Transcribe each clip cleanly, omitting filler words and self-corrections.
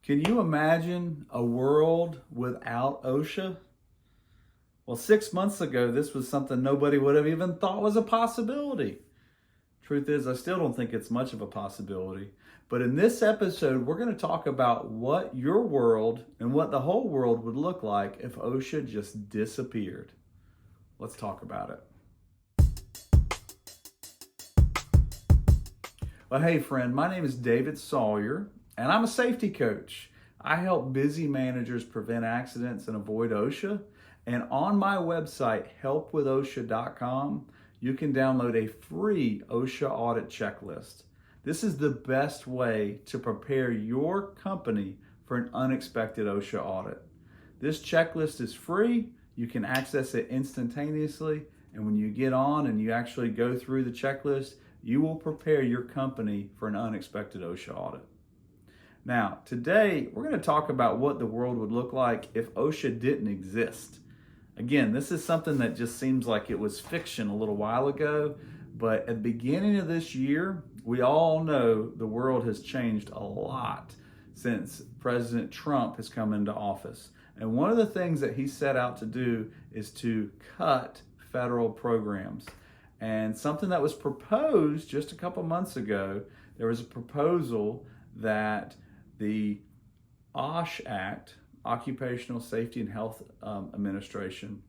Can you imagine a world without OSHA? Well, 6 months ago, this was something nobody would have even thought was a possibility. Truth is, I still don't think it's much of a possibility. But in this episode, we're going to talk about what your world and what the whole world would look like if OSHA just disappeared. Let's talk about it. Well, hey friend, my name is David Sawyer, and I'm a safety coach. I help busy managers prevent accidents and avoid OSHA. And on my website, helpwithosha.com, you can download a free OSHA audit checklist. This is the best way to prepare your company for an unexpected OSHA audit. This checklist is free. You can access it instantaneously. And when you get on and you actually go through the checklist, you will prepare your company for an unexpected OSHA audit. Now, today, we're going to talk about what the world would look like if OSHA didn't exist. Again, this is something that just seems like it was fiction a little while ago, but at the beginning of this year, we all know the world has changed a lot since President Trump has come into office. And one of the things that he set out to do is to cut federal programs. And something that was proposed just a couple months ago, there was a proposal that the OSHA Act, Occupational Safety and Health Administration,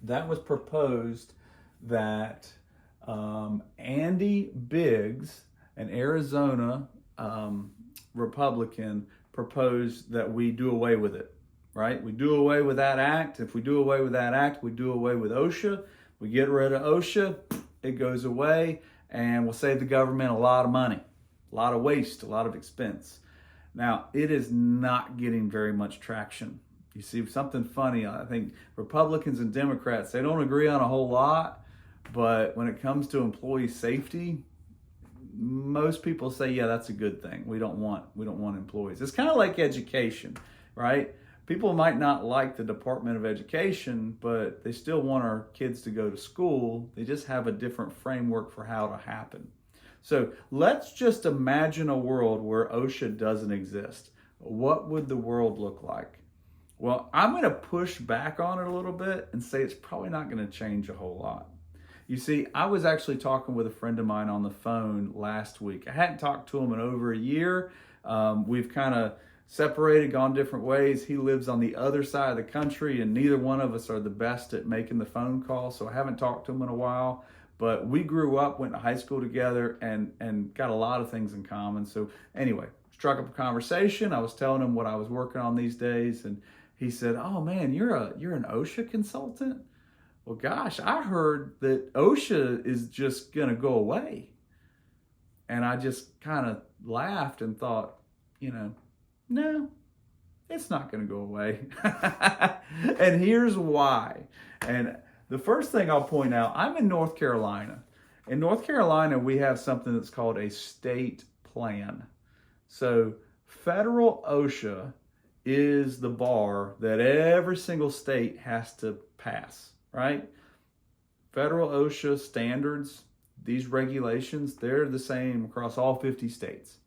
that was proposed that Andy Biggs, an Arizona Republican, proposed that we do away with it, right? We do away with that act. If we do away with that act, we do away with OSHA. We get rid of OSHA, it goes away, and we'll save the government a lot of money, a lot of waste, a lot of expense. Now, it is not getting very much traction. You see, something funny, I think Republicans and Democrats, they don't agree on a whole lot, but when it comes to employee safety, most people say, yeah, that's a good thing. We don't want employees. It's kind of like education, right? People might not like the Department of Education, but they still want our kids to go to school. They just have a different framework for how to happen. So let's just imagine a world where OSHA doesn't exist. What would the world look like? Well, I'm going to push back on it a little bit and say it's probably not going to change a whole lot. You see, I was actually talking with a friend of mine on the phone last week. I hadn't talked to him in over a year. We've kind of separated, gone different ways. He lives on the other side of the country, and neither one of us are the best at making the phone call, so I haven't talked to him in a while. But we grew up, went to high school together, and got a lot of things in common. So anyway, struck up a conversation. I was telling him what I was working on these days, and he said, "Oh man, you're an OSHA consultant? Well, gosh, I heard that OSHA is just gonna go away." And I just kind of laughed and thought, no, it's not going to go away. And here's why. And the first thing I'll point out, I'm in North Carolina. In North Carolina, we have something that's called a state plan. So federal OSHA is the bar that every single state has to pass, right? Federal OSHA standards, these regulations, they're the same across all 50 states.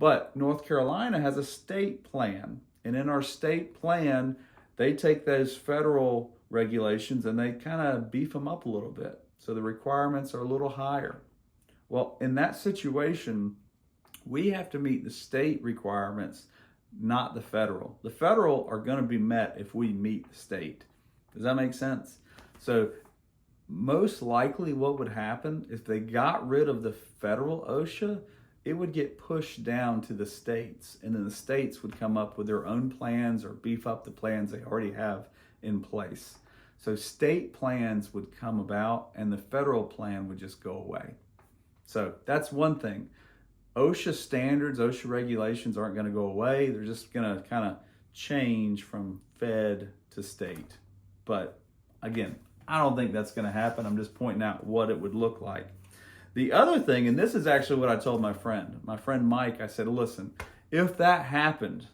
But North Carolina has a state plan. And in our state plan, they take those federal regulations and they kind of beef them up a little bit. So the requirements are a little higher. Well, in that situation, we have to meet the state requirements, not the federal. The federal are going to be met if we meet the state. Does that make sense? So most likely what would happen if they got rid of the federal OSHA, it would get pushed down to the states, and then the states would come up with their own plans or beef up the plans they already have in place. So state plans would come about and the federal plan would just go away. So that's one thing. OSHA standards, OSHA regulations aren't going to go away. They're just going to kind of change from fed to state. But again, I don't think that's going to happen. I'm just pointing out what it would look like. The other thing, and this is actually what I told my friend Mike, I said, listen, if that happened,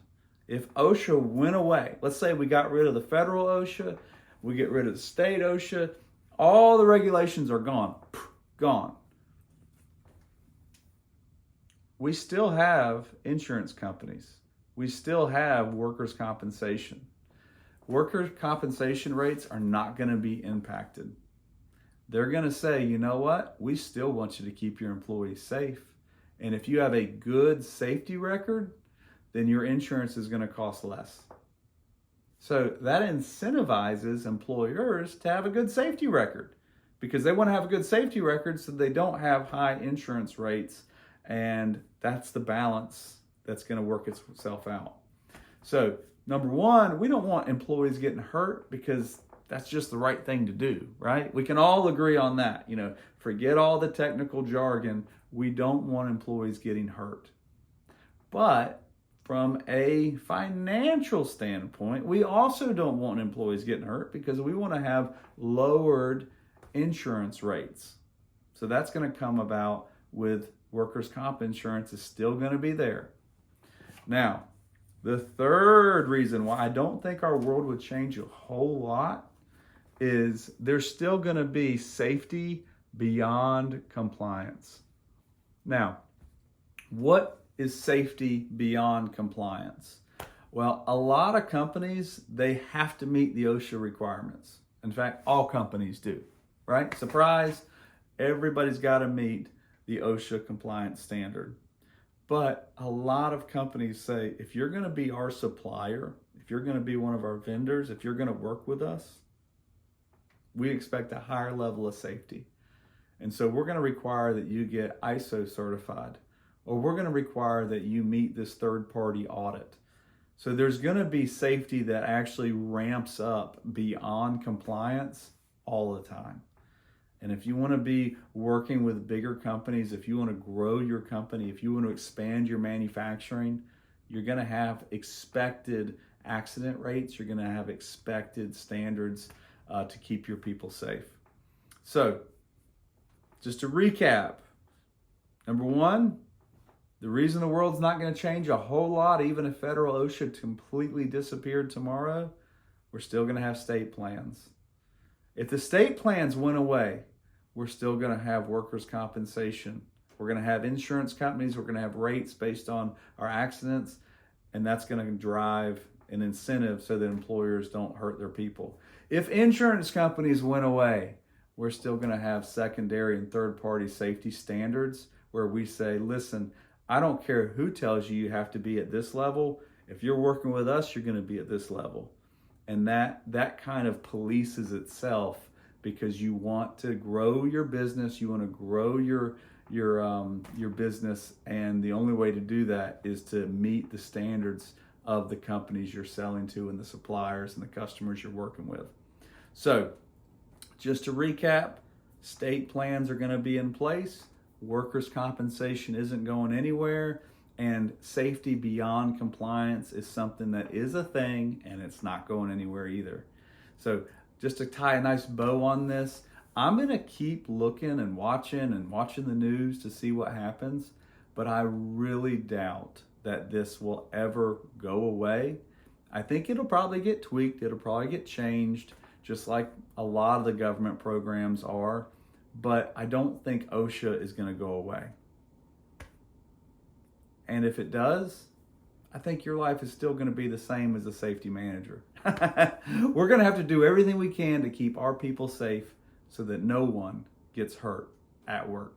if OSHA went away, let's say we got rid of the federal OSHA, we get rid of the state OSHA, all the regulations are gone. We still have insurance companies. we still have workers' compensation. Workers' compensation rates are not going to be impacted. They're going to say, you know what? We still want you to keep your employees safe. And if you have a good safety record, then your insurance is going to cost less. So that incentivizes employers to have a good safety record, because they want to have a good safety record so they don't have high insurance rates. And that's the balance that's going to work itself out. So number one, we don't want employees getting hurt, because that's just the right thing to do, right? We can all agree on that. Forget all the technical jargon. We don't want employees getting hurt. But from a financial standpoint, we also don't want employees getting hurt, because we want to have lowered insurance rates. So that's going to come about with workers' comp insurance is still going to be there. Now, the third reason why I don't think our world would change a whole lot is there's still going to be safety beyond compliance. Now, what is safety beyond compliance? Well, a lot of companies, they have to meet the OSHA requirements. In fact, all companies do, right? Surprise, everybody's got to meet the OSHA compliance standard. But a lot of companies say, if you're going to be our supplier, if you're going to be one of our vendors, if you're going to work with us, we expect a higher level of safety. And so we're going to require that you get ISO certified, or we're going to require that you meet this third-party audit. So there's going to be safety that actually ramps up beyond compliance all the time. And if you want to be working with bigger companies, if you want to grow your company, if you want to expand your manufacturing, you're going to have expected accident rates. You're going to have expected standards to keep your people safe. So just to recap, number one, the reason the world's not going to change a whole lot, even if federal OSHA completely disappeared tomorrow, we're still going to have state plans. If the state plans went away, we're still going to have workers' compensation. We're going to have insurance companies. We're going to have rates based on our accidents, and that's going to drive an incentive so that employers don't hurt their people. If insurance companies went away, we're still going to have secondary and third-party safety standards where we say, listen, I don't care who tells you you have to be at this level. If you're working with us, you're going to be at this level. And that kind of polices itself, because you want to grow your business, you want to grow your business, and the only way to do that is to meet the standards of the companies you're selling to and the suppliers and the customers you're working with. So, just to recap, state plans are going to be in place, workers' compensation isn't going anywhere, and safety beyond compliance is something that is a thing, and it's not going anywhere either. So just to tie a nice bow on this, I'm going to keep looking and watching the news to see what happens, but I really doubt that this will ever go away. I think it'll probably get tweaked, it'll probably get changed, just like a lot of the government programs are, but I don't think OSHA is going to go away. And if it does, I think your life is still going to be the same as a safety manager. We're going to have to do everything we can to keep our people safe so that no one gets hurt at work.